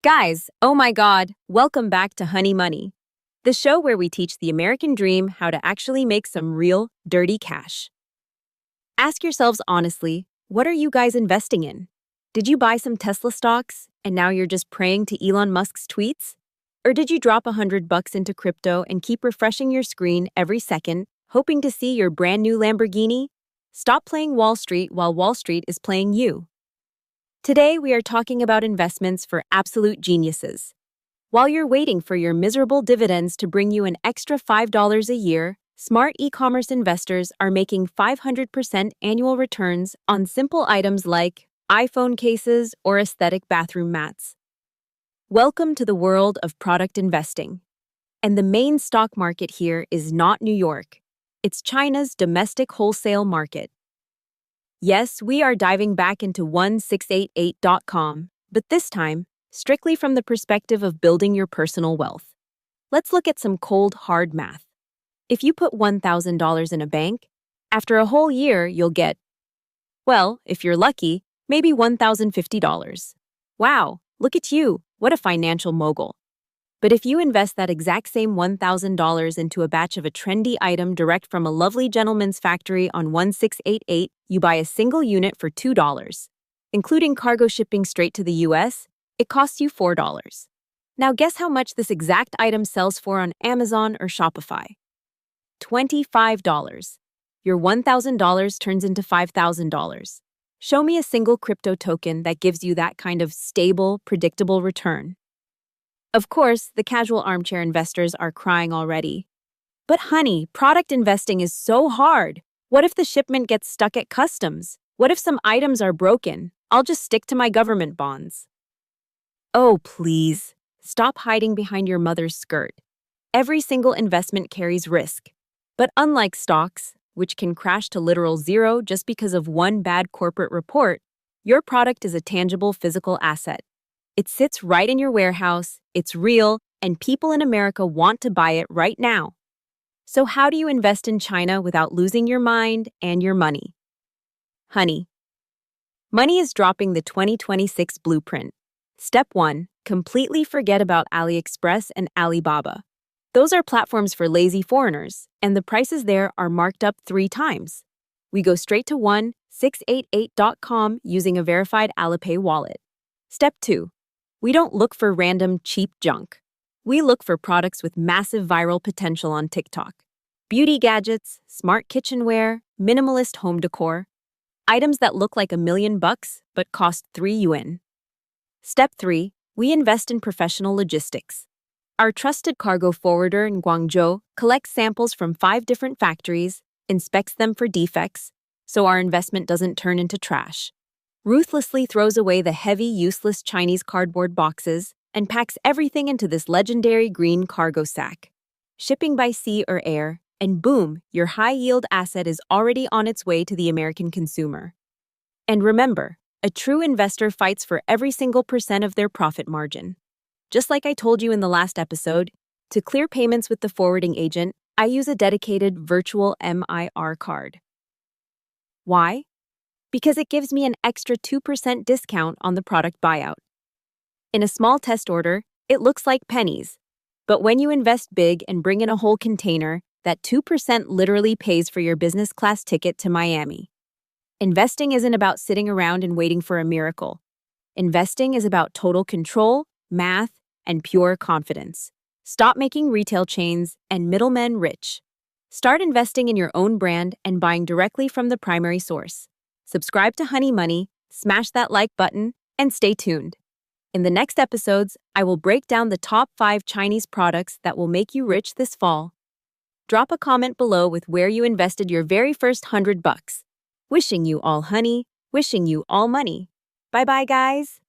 Guys, oh my god, welcome back to Honey Money, the show where we teach the American dream how to actually make some real, dirty cash. Ask yourselves honestly, what are you guys investing in? Did you buy some Tesla stocks and now you're just praying to Elon Musk's tweets? Or did you drop $100 into crypto and keep refreshing your screen every second, hoping to see your brand new Lamborghini? Stop playing Wall Street while Wall Street is playing you. Today, we are talking about investments for absolute geniuses. While you're waiting for your miserable dividends to bring you an extra $5 a year, smart e-commerce investors are making 500% annual returns on simple items like iPhone cases or aesthetic bathroom mats. Welcome to the world of product investing. And the main stock market here is not New York. It's China's domestic wholesale market. Yes, we are diving back into 1688.com, but this time, strictly from the perspective of building your personal wealth. Let's look at some cold, hard math. If you put $1,000 in a bank, after a whole year, you'll get, well, if you're lucky, maybe $1,050. Wow, look at you, what a financial mogul. But if you invest that exact same $1,000 into a batch of a trendy item direct from a lovely gentleman's factory on 1688, you buy a single unit for $2. Including cargo shipping straight to the US, it costs you $4. Now guess how much this exact item sells for on Amazon or Shopify? $25. Your $1,000 turns into $5,000. Show me a single crypto token that gives you that kind of stable, predictable return. Of course, the casual armchair investors are crying already. But honey, product investing is so hard. What if the shipment gets stuck at customs? What if some items are broken? I'll just stick to my government bonds. Oh, please. Stop hiding behind your mother's skirt. Every single investment carries risk. But unlike stocks, which can crash to literal zero just because of one bad corporate report, your product is a tangible physical asset. It sits right in your warehouse, it's real, and people in America want to buy it right now. So how do you invest in China without losing your mind and your money? Honey. Money is dropping the 2026 blueprint. Step 1. Completely forget about AliExpress and Alibaba. Those are platforms for lazy foreigners, and the prices there are marked up 3 times. We go straight to 1688.com using a verified Alipay wallet. Step 2. We don't look for random, cheap junk. We look for products with massive viral potential on TikTok. Beauty gadgets, smart kitchenware, minimalist home decor. Items that look like $1 million but cost 3 yuan. Step 3. We invest in professional logistics. Our trusted cargo forwarder in Guangzhou collects samples from 5 different factories, inspects them for defects, so our investment doesn't turn into trash. Ruthlessly throws away the heavy, useless Chinese cardboard boxes and packs everything into this legendary green cargo sack. Shipping by sea or air, and boom, your high-yield asset is already on its way to the American consumer. And remember, a true investor fights for every single % of their profit margin. Just like I told you in the last episode, to clear payments with the forwarding agent, I use a dedicated virtual MIR card. Why? Because it gives me an extra 2% discount on the product buyout. In a small test order, it looks like pennies. But when you invest big and bring in a whole container, that 2% literally pays for your business class ticket to Miami. Investing isn't about sitting around and waiting for a miracle. Investing is about total control, math, and pure confidence. Stop making retail chains and middlemen rich. Start investing in your own brand and buying directly from the primary source. Subscribe to Honey Money, smash that like button, and stay tuned. In the next episodes, I will break down the top 5 Chinese products that will make you rich this fall. Drop a comment below with where you invested your very first $100. Wishing you all honey, wishing you all money. Bye-bye, guys.